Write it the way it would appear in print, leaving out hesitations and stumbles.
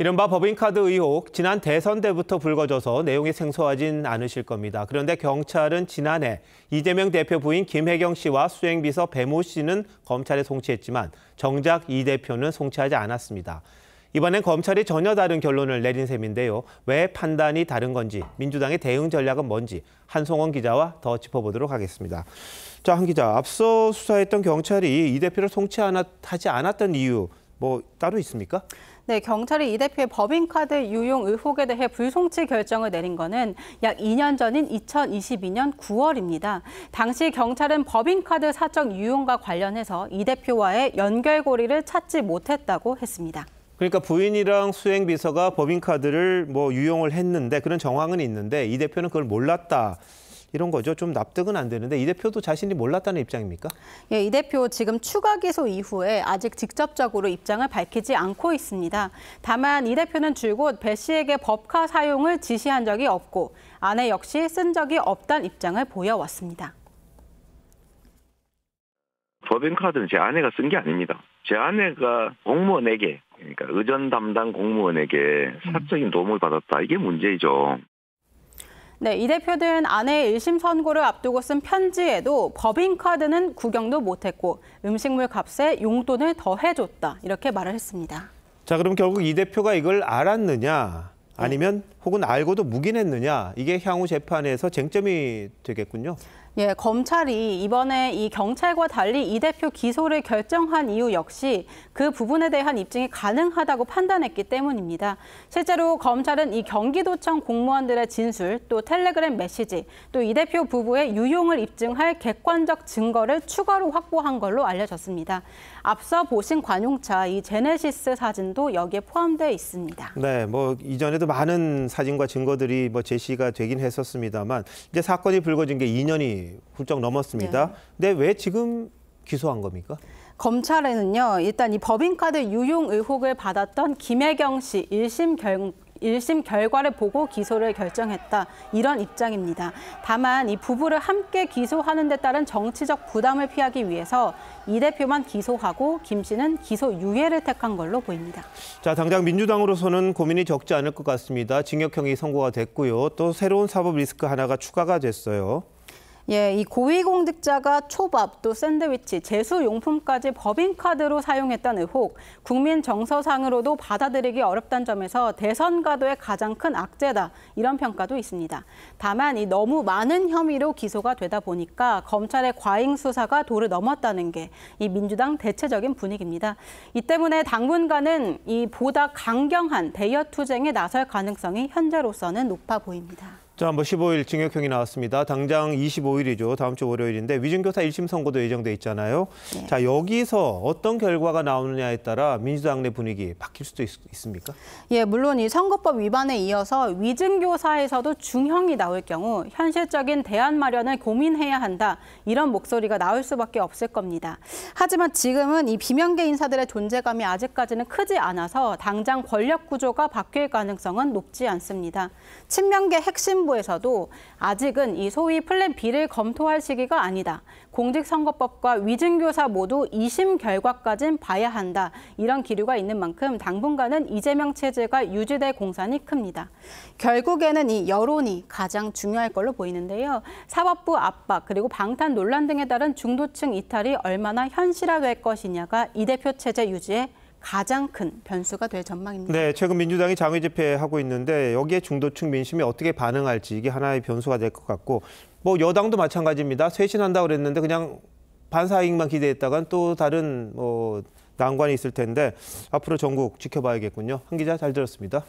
이른바 법인카드 의혹, 지난 대선 때부터 불거져서 내용이 생소하진 않으실 겁니다. 그런데 경찰은 지난해 이재명 대표 부인 김혜경 씨와 수행비서 배모 씨는 검찰에 송치했지만 정작 이 대표는 송치하지 않았습니다. 이번엔 검찰이 전혀 다른 결론을 내린 셈인데요. 왜 판단이 다른 건지, 민주당의 대응 전략은 뭔지 한송원 기자와 더 짚어보도록 하겠습니다. 자, 한 기자, 앞서 수사했던 경찰이 이 대표를 송치하지 않았던 이유 따로 있습니까? 네, 경찰이 이 대표의 법인카드 유용 의혹에 대해 불송치 결정을 내린 거는 약 2년 전인 2022년 9월입니다. 당시 경찰은 법인카드 사적 유용과 관련해서 이 대표와의 연결고리를 찾지 못했다고 했습니다. 그러니까 부인이랑 수행비서가 법인카드를 유용을 했는데 그런 정황은 있는데 이 대표는 그걸 몰랐다. 이런 거죠. 좀 납득은 안 되는데 이 대표도 자신이 몰랐다는 입장입니까? 예, 이 대표 지금 추가 기소 이후에 아직 직접적으로 입장을 밝히지 않고 있습니다. 다만 이 대표는 줄곧 배 씨에게 법카 사용을 지시한 적이 없고 아내 역시 쓴 적이 없다는 입장을 보여왔습니다. 법인카드는 제 아내가 쓴 게 아닙니다. 제 아내가 공무원에게, 그러니까 의전 담당 공무원에게 사적인 도움을 받았다. 이게 문제이죠. 네, 이 대표는 아내의 1심 선고를 앞두고 쓴 편지에도 법인카드는 구경도 못했고 음식물 값에 용돈을 더해줬다. 이렇게 말을 했습니다. 자, 그럼 결국 이 대표가 이걸 알았느냐 아니면 혹은 알고도 묵인했느냐 이게 향후 재판에서 쟁점이 되겠군요. 예, 검찰이 이번에 이 경찰과 달리 이 대표 기소를 결정한 이유 역시 그 부분에 대한 입증이 가능하다고 판단했기 때문입니다. 실제로 검찰은 이 경기도청 공무원들의 진술, 또 텔레그램 메시지, 또 이 대표 부부의 유용을 입증할 객관적 증거를 추가로 확보한 걸로 알려졌습니다. 앞서 보신 관용차, 이 제네시스 사진도 여기에 포함되어 있습니다. 네, 이전에도 많은 사진과 증거들이 제시가 되긴 했었습니다만 이제 사건이 불거진 게 2년이 훌쩍 넘었습니다. 네. 근데 왜 지금 기소한 겁니까? 검찰에는요, 일단 이 법인카드 유용 의혹을 받았던 김혜경 씨 1심 결과를 보고 기소를 결정했다. 이런 입장입니다. 다만 이 부부를 함께 기소하는 데 따른 정치적 부담을 피하기 위해서 이 대표만 기소하고 김 씨는 기소 유예를 택한 걸로 보입니다. 자, 당장 민주당으로서는 고민이 적지 않을 것 같습니다. 징역형이 선고가 됐고요. 또 새로운 사법 리스크 하나가 추가가 됐어요. 예, 이 고위공직자가 초밥, 또 샌드위치, 제수용품까지 법인카드로 사용했다는 의혹, 국민 정서상으로도 받아들이기 어렵다는 점에서 대선 가도의 가장 큰 악재다, 이런 평가도 있습니다. 다만 이 너무 많은 혐의로 기소가 되다 보니까 검찰의 과잉 수사가 도를 넘었다는 게 이 민주당 대체적인 분위기입니다. 이 때문에 당분간은 이 보다 강경한 대여 투쟁에 나설 가능성이 현재로서는 높아 보입니다. 자, 15일 징역형이 나왔습니다. 당장 25일이죠. 다음 주 월요일인데 위증교사 1심 선고도 예정돼 있잖아요. 네. 자, 여기서 어떤 결과가 나오느냐에 따라 민주당 내 분위기 바뀔 수도 있습니까? 예, 물론 이 선거법 위반에 이어서 위증교사에서도 중형이 나올 경우 현실적인 대안 마련을 고민해야 한다. 이런 목소리가 나올 수밖에 없을 겁니다. 하지만 지금은 이 비명계 인사들의 존재감이 아직까지는 크지 않아서 당장 권력 구조가 바뀔 가능성은 높지 않습니다. 친명계 핵심 부에서도 아직은 이 소위 플랜 B를 검토할 시기가 아니다. 공직선거법과 위증교사 모두 2심 결과까진 봐야 한다. 이런 기류가 있는 만큼 당분간은 이재명 체제가 유지될 공산이 큽니다. 결국에는 이 여론이 가장 중요할 걸로 보이는데요. 사법부 압박 그리고 방탄 논란 등에 따른 중도층 이탈이 얼마나 현실화될 것이냐가 이 대표 체제 유지에 가장 큰 변수가 될 전망입니다. 네, 최근 민주당이 장외 집회하고 있는데 여기에 중도층 민심이 어떻게 반응할지 이게 하나의 변수가 될 것 같고 여당도 마찬가지입니다. 쇄신한다고 그랬는데 그냥 반사이익만 기대했다간 또 다른 난관이 있을 텐데 앞으로 전국 지켜봐야겠군요. 한 기자 잘 들었습니다.